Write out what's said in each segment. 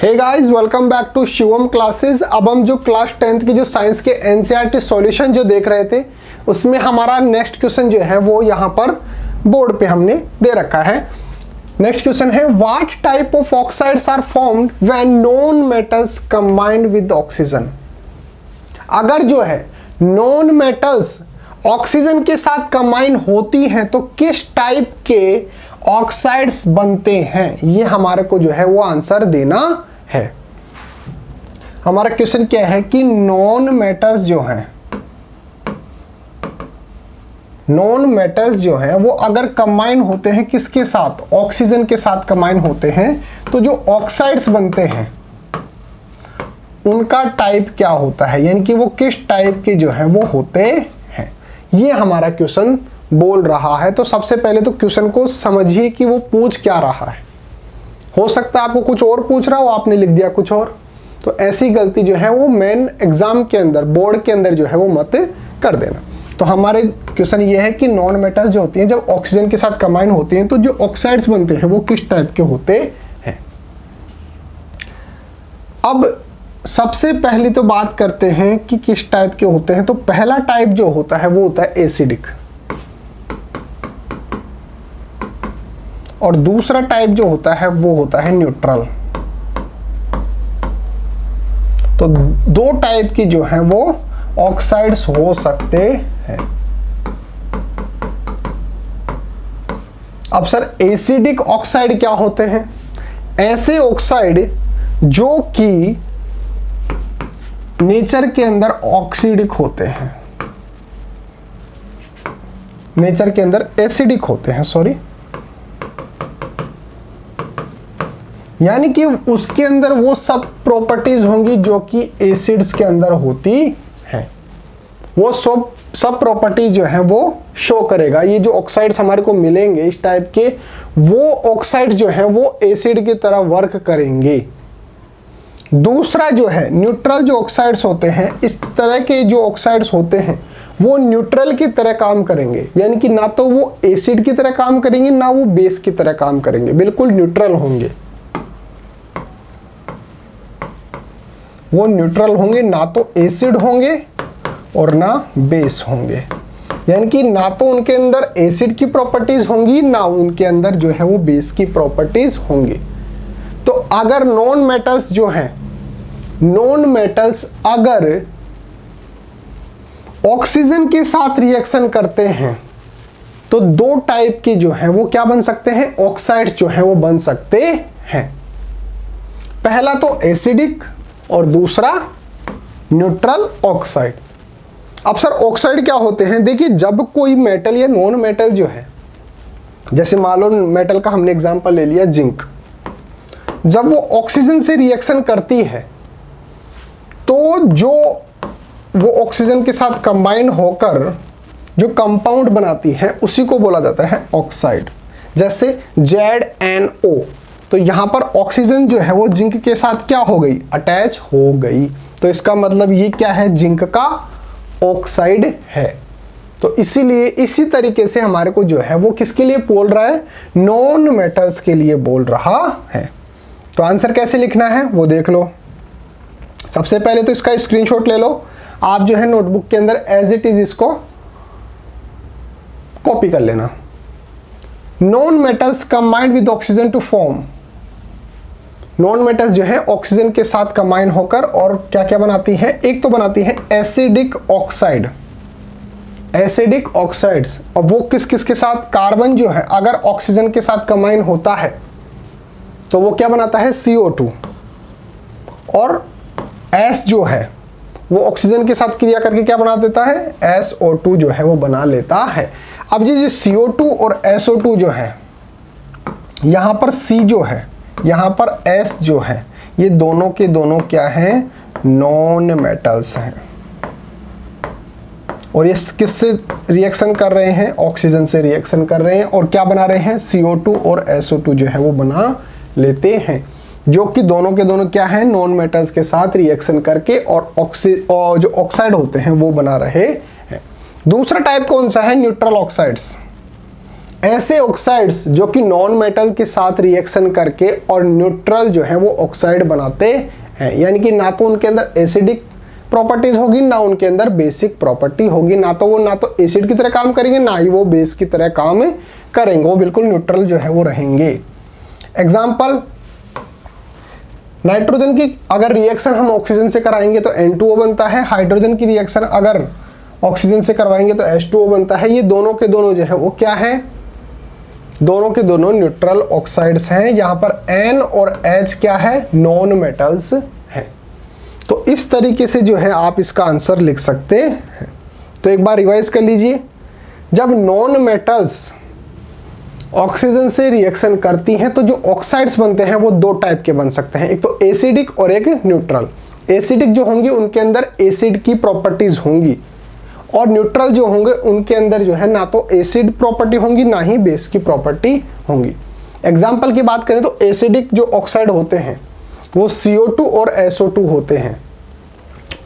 Hey guys, welcome back to Shivam classes. अब हम जो क्लास 10th की जो साइंस के एनसीईआरटी सॉल्यूशन जो देख रहे थे, उसमें हमारा नेक्स्ट क्वेश्चन जो है वो यहाँ पर बोर्ड पे हमने दे रखा है। नेक्स्ट क्वेश्चन है, what type of oxides are formed when non metals combined with oxygen. अगर जो है नॉन मेटल्स ऑक्सीजन के साथ कंबाइन होती हैं तो किस टाइप के ऑक्साइड्स बनते हैं, ये हमारे को जो है वो आंसर देना है। हमारा क्वेश्चन क्या है कि नॉन मेटल्स जो है वो अगर कंबाइन होते हैं किसके साथ, ऑक्सीजन के साथ कंबाइन होते हैं, तो जो ऑक्साइड्स बनते हैं उनका टाइप क्या होता है, यानी कि वो किस टाइप के जो है वो होते हैं, ये हमारा क्वेश्चन बोल रहा है। तो सबसे पहले तो क्वेश्चन को समझिए कि वो पूछ क्या रहा है। हो सकता है आपको कुछ और पूछ रहा हो, आपने लिख दिया कुछ और, तो ऐसी गलती जो है वो मेन एग्जाम के अंदर, बोर्ड के अंदर जो है वो मत कर देना। तो हमारे क्वेश्चन ये है कि नॉन मेटल जो होती हैं जब ऑक्सीजन के साथ कंबाइन होती हैं तो जो ऑक्साइड्स बनते हैं वो किस टाइप के होते हैं। अब सबसे पहले तो बात करते हैं कि किस टाइप के होते हैं। तो पहला टाइप जो होता है वो होता है एसिडिक, और दूसरा टाइप जो होता है वो होता है न्यूट्रल। तो दो टाइप की जो है वो ऑक्साइड्स हो सकते हैं। अब सर एसिडिक ऑक्साइड क्या होते हैं? ऐसे ऑक्साइड जो कि नेचर के अंदर ऑक्सीडिक होते हैं, नेचर के अंदर एसिडिक होते हैं, सॉरी, यानी कि उसके अंदर वो सब प्रॉपर्टीज होंगी जो कि एसिड्स के अंदर होती हैं। वो सब प्रॉपर्टीज जो है वो शो करेगा। ये जो ऑक्साइड्स हमारे को मिलेंगे इस टाइप के, वो ऑक्साइड्स जो है वो एसिड की तरह वर्क करेंगे। दूसरा जो है न्यूट्रल जो ऑक्साइड्स होते हैं, इस तरह के जो ऑक्साइड्स होते हैं वो न्यूट्रल की तरह काम करेंगे, यानी कि ना तो वो एसिड की तरह काम करेंगे ना वो बेस की तरह काम करेंगे, बिल्कुल न्यूट्रल होंगे। वो न्यूट्रल होंगे, ना तो एसिड होंगे और ना बेस होंगे, यानी कि ना तो उनके अंदर एसिड की प्रॉपर्टीज होंगी ना उनके अंदर जो है वो बेस की प्रॉपर्टीज होंगी। तो अगर नॉन मेटल्स जो हैं, नॉन मेटल्स अगर ऑक्सीजन के साथ रिएक्शन करते हैं तो दो टाइप के जो है वो क्या बन सकते हैं, ऑक्साइड जो है वो बन सकते हैं। पहला तो एसिडिक और दूसरा न्यूट्रल ऑक्साइड। अब सर ऑक्साइड क्या होते हैं? देखिए, जब कोई मेटल या नॉन मेटल जो है, जैसे मान लो मेटल का हमने एग्जांपल ले लिया जिंक, जब वो ऑक्सीजन से रिएक्शन करती है तो जो वो ऑक्सीजन के साथ कंबाइन होकर जो कंपाउंड बनाती है उसी को बोला जाता है ऑक्साइड। जैसे ZnO, तो यहां पर ऑक्सीजन जो है वो जिंक के साथ क्या हो गई, अटैच हो गई, तो इसका मतलब ये क्या है, जिंक का ऑक्साइड है। तो इसीलिए इसी तरीके से हमारे को जो है वो किसके लिए बोल रहा है, नॉन मेटल्स के लिए बोल रहा है। तो आंसर कैसे लिखना है वो देख लो। सबसे पहले तो इसका स्क्रीनशॉट ले लो, आप जो है नोटबुक के अंदर एज इट इज इसको कॉपी कर लेना। Non metals combined with oxygen to form, non metals जो है ऑक्सीजन के साथ कंबाइन होकर और क्या क्या बनाती है, एक तो बनाती है एसिडिक ऑक्साइड, एसिडिक ऑक्साइड्स। और वो किस किस के साथ, कार्बन जो है अगर ऑक्सीजन के साथ कंबाइन होता है तो वो क्या बनाता है, CO2, और S जो है वो ऑक्सीजन के साथ क्रिया करके क्या बना देता है, SO2 जो है वो बना लेता है। अब ये CO2 और SO2 जो है, यहां पर C जो है, यहां पर S जो है, ये दोनों के दोनों क्या हैं, नॉन मेटल्स हैं। और ये किससे रिएक्शन कर रहे हैं, ऑक्सीजन से रिएक्शन कर रहे हैं, और क्या बना रहे हैं, CO2 और SO2 जो है वो बना लेते हैं, जो कि दोनों के दोनों क्या है, नॉन मेटल्स के साथ रिएक्शन करके और जो ऑक्साइड होते हैं वो बना रहे हैं। दूसरा टाइप कौन सा है, न्यूट्रल ऑक्साइड्स। ऐसे ऑक्साइड्स जो कि नॉन मेटल के साथ रिएक्शन करके और न्यूट्रल जो है वो ऑक्साइड बनाते हैं, यानी कि ना तो उनके अंदर एसिडिक प्रॉपर्टीज होगी ना उनके अंदर बेसिक प्रॉपर्टी होगी, ना तो एसिड की तरह काम करेंगे ना ही वो बेस की तरह काम करेंगे, वो बिल्कुल न्यूट्रल जो है वो रहेंगे। एग्जाम्पल, नाइट्रोजन की अगर रिएक्शन हम ऑक्सीजन से कराएंगे तो N2O बनता है, हाइड्रोजन की रिएक्शन अगर ऑक्सीजन से करवाएंगे तो H2O बनता है। ये दोनों के दोनों जो है वो क्या है, दोनों के दोनों न्यूट्रल ऑक्साइड्स हैं। यहाँ पर N और H क्या है, नॉन मेटल्स हैं। तो इस तरीके से जो है आप इसका आंसर लिख सकते हैं। तो एक बार रिवाइज कर लीजिए, जब नॉन मेटल्स ऑक्सीजन से रिएक्शन करती हैं तो जो ऑक्साइड्स बनते हैं वो दो टाइप के बन सकते हैं, एक तो एसिडिक और एक न्यूट्रल। एसिडिक जो होंगे उनके अंदर एसिड की प्रॉपर्टीज होंगी और न्यूट्रल जो होंगे उनके अंदर जो है ना तो एसिड प्रॉपर्टी होंगी ना ही बेस की प्रॉपर्टी होंगी। एग्जाम्पल की बात करें तो एसिडिक जो ऑक्साइड होते हैं वो CO2 और SO2 होते हैं,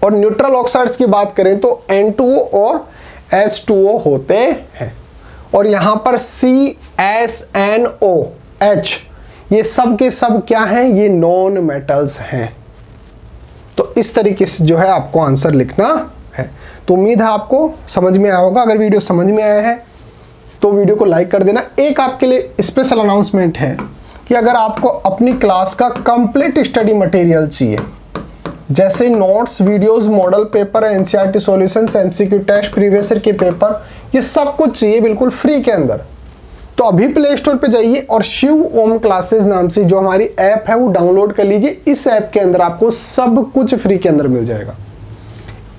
और न्यूट्रल ऑक्साइड्स की बात करें तो N2O और H2O होते हैं। और यहाँ पर CSNOH ये सब के सब क्या हैं, ये नॉन मेटल्स हैं। तो इस तरीके से जो है आपको आंसर लिखना है। तो उम्मीद है आपको समझ में आया होगा। अगर वीडियो समझ में आया है तो वीडियो को लाइक कर देना। एक आपके लिए स्पेशल अनाउंसमेंट है कि अगर आपको अपनी क्लास का कंप्लीट स्टडी मटेरियल चाहिए, जैसे notes, videos, model paper, NCERT solutions, MCQ test, previous year के पेपर, ये सब कुछ चाहिए बिल्कुल फ्री के अंदर, तो अभी प्ले स्टोर पे जाइए और शिव ओम क्लासेस नाम से जो हमारी ऐप है वो डाउनलोड कर लीजिए। इस ऐप के अंदर आपको सब कुछ फ्री के अंदर मिल जाएगा।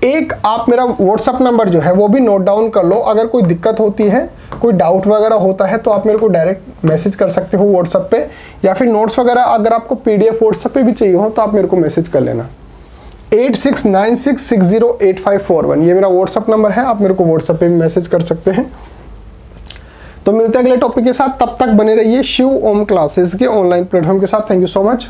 एक आप मेरा व्हाट्सअप नंबर जो है वो भी नोट डाउन कर लो। अगर कोई दिक्कत होती है, कोई डाउट वगैरह होता है तो आप मेरे को डायरेक्ट मैसेज कर सकते हो व्हाट्सअप पे, या फिर नोट्स वगैरह अगर आपको PDF व्हाट्सअप पे भी चाहिए हो तो आप मेरे को मैसेज कर लेना। 8696608541 ये मेरा व्हाट्सअप नंबर है, आप मेरे को व्हाट्सएप पे भी मैसेज कर सकते हैं। तो मिलते हैं अगले टॉपिक के साथ, तब तक बने रहिए शिव ओम क्लासेस के ऑनलाइन प्लेटफॉर्म के साथ। Thank you so much.